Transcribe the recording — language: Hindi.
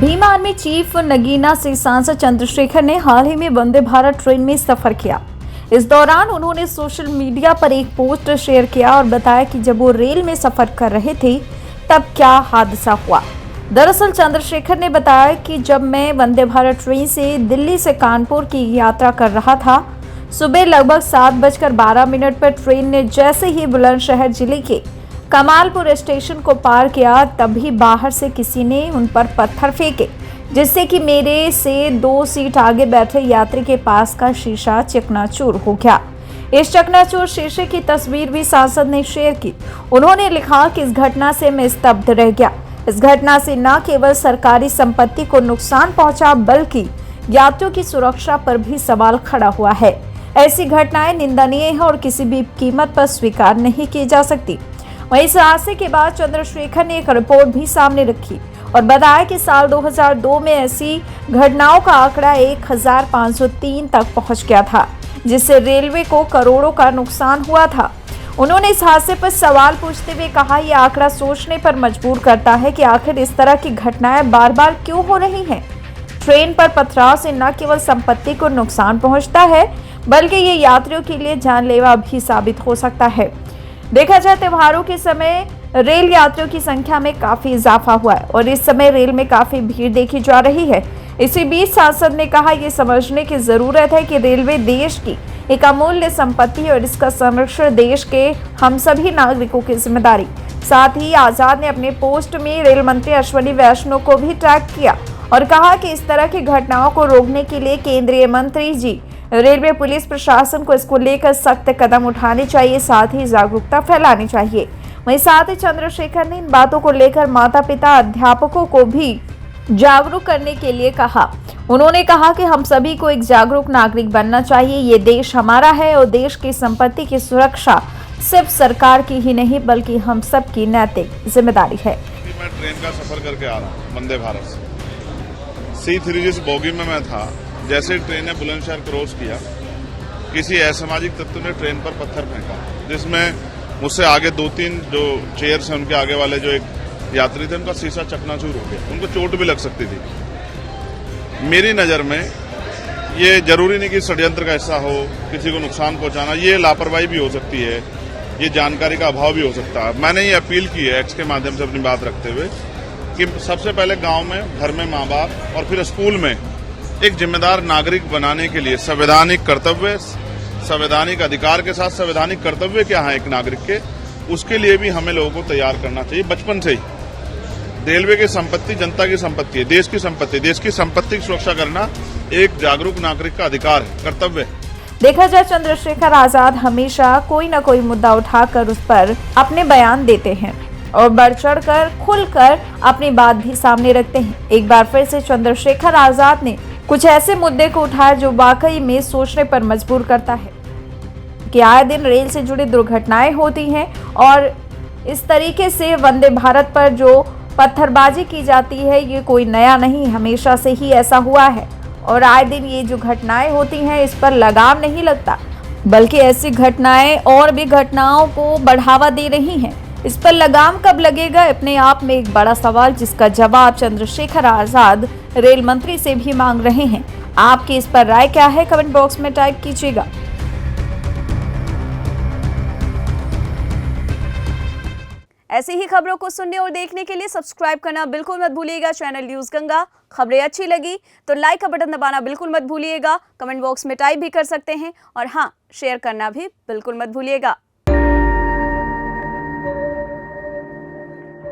भीम आर्मी चीफ नगीना से सांसद चंद्रशेखर ने हाल ही में वंदे भारत ट्रेन में सफर किया। इस दौरान उन्होंने सोशल मीडिया पर एक पोस्ट शेयर किया और बताया कि जब वो रेल में सफर कर रहे थे तब क्या हादसा हुआ। दरअसल चंद्रशेखर ने बताया कि जब मैं वंदे भारत ट्रेन से दिल्ली से कानपुर की यात्रा कर रहा था, सुबह लगभग 7:12 पर ट्रेन ने जैसे ही बुलंदशहर जिले के कमालपुर स्टेशन को पार किया, तभी बाहर से किसी ने उन पर पत्थर फेंके, जिससे कि मेरे से 2 सीट आगे बैठे यात्री के पास का शीशा चकनाचूर हो गया। इस चकनाचूर शीशे की तस्वीर भी सांसद ने शेयर की। उन्होंने लिखा कि इस घटना से मैं स्तब्ध रह गया। इस घटना से न केवल सरकारी संपत्ति को नुकसान पहुंचा, बल्कि यात्रियों की सुरक्षा पर भी सवाल खड़ा हुआ है। ऐसी घटनाएं निंदनीय है और किसी भी कीमत पर स्वीकार नहीं की जा सकती। वहीं इस हादसे के बाद चंद्रशेखर ने एक रिपोर्ट भी सामने रखी और बताया कि साल 2002 में ऐसी घटनाओं का आंकड़ा 1503 तक पहुंच गया था, जिससे रेलवे को करोड़ों का नुकसान हुआ था। उन्होंने इस हादसे पर सवाल पूछते हुए कहा, यह आंकड़ा सोचने पर मजबूर करता है कि आखिर इस तरह की घटनाएं बार बार क्यों हो रही हैं। ट्रेन पर पथराव से न केवल संपत्ति को नुकसान पहुंचता है, बल्कि ये यात्रियों के लिए जानलेवा भी साबित हो सकता है। देखा जाए त्योहारों के समय रेल यात्रियों की संख्या में काफी इजाफा हुआ है और इस समय रेल में काफी भीड़ देखी जा रही है। इसी बीच सांसद ने कहा, ये समझने की जरूरत है कि रेलवे देश की एक अमूल्य संपत्ति है और इसका संरक्षण देश के हम सभी नागरिकों की जिम्मेदारी। साथ ही आजाद ने अपने पोस्ट में रेल मंत्री अश्विनी वैष्णव को भी टैग किया और कहा कि इस तरह की घटनाओं को रोकने के लिए केंद्रीय मंत्री जी, रेलवे, पुलिस प्रशासन को इसको लेकर सख्त कदम उठाने चाहिए, साथ ही जागरूकता फैलानी चाहिए। वहीं साथ ही चंद्रशेखर ने इन बातों को लेकर माता पिता, अध्यापकों को भी जागरूक करने के लिए कहा। उन्होंने कहा कि हम सभी को एक जागरूक नागरिक बनना चाहिए। ये देश हमारा है और देश की संपत्ति की सुरक्षा सिर्फ सरकार की ही नहीं, बल्कि हम सब की नैतिक जिम्मेदारी है। मैं ट्रेन का सफर करके आ रहा हूँ वंदे भारत से। C3 जिस बोगी में मैं था, जैसे ट्रेन ने बुलंदशहर क्रॉस किया, किसी असामाजिक तत्व ने ट्रेन पर पत्थर फेंका, जिसमें मुझसे आगे 2-3 जो चेयर्स हैं उनके आगे वाले जो एक यात्री थे, उनका शीशा चकनाचूर हो गया। उनको चोट भी लग सकती थी। मेरी नज़र में ये जरूरी नहीं कि षड्यंत्र का हिस्सा हो, किसी को नुकसान पहुंचाना, ये लापरवाही भी हो सकती है, ये जानकारी का अभाव भी हो सकता है। मैंने ये अपील की है एक्स के माध्यम से अपनी बात रखते हुए कि सबसे पहले गांव में, घर में माँ बाप और फिर स्कूल में एक जिम्मेदार नागरिक बनाने के लिए संवैधानिक कर्तव्य, संवैधानिक अधिकार के साथ संवैधानिक कर्तव्य क्या है एक नागरिक के, उसके लिए भी हमें लोगों को तैयार करना चाहिए बचपन से ही। रेलवे की संपत्ति जनता की संपत्ति है, देश की संपत्ति, देश की संपत्ति की सुरक्षा करना एक जागरूक नागरिक का अधिकार है, कर्तव्य है। देखा जाए चंद्रशेखर आजाद हमेशा कोई न कोई मुद्दा उठाकर उस पर अपने बयान देते हैं और बढ़ चढ़कर खुलकर अपनी बात भी सामने रखते हैं। एक बार फिर से चंद्रशेखर आजाद ने कुछ ऐसे मुद्दे को उठाया जो वाकई में सोचने पर मजबूर करता है कि आए दिन रेल से जुड़ी दुर्घटनाएं होती हैं और इस तरीके से वंदे भारत पर जो पत्थरबाजी की जाती है, ये कोई नया नहीं, हमेशा से ही ऐसा हुआ है और आए दिन ये जो घटनाएं होती हैं इस पर लगाम नहीं लगता, बल्कि ऐसी घटनाएं और भी घटनाओं को बढ़ावा दे रही हैं। इस पर लगाम कब लगेगा, अपने आप में एक बड़ा सवाल, जिसका जवाब चंद्रशेखर आजाद रेल मंत्री से भी मांग रहे हैं। आपकी इस पर राय क्या है, कमेंट बॉक्स में टाइप कीजिएगा। ऐसी ही खबरों को सुनने और देखने के लिए सब्सक्राइब करना बिल्कुल मत भूलिएगा चैनल न्यूज़ गंगा। खबरें अच्छी लगी तो लाइक का बटन दबाना बिल्कुल मत भूलिएगा। कमेंट बॉक्स में टाइप भी कर सकते हैं और हाँ, शेयर करना भी बिल्कुल मत भूलिएगा।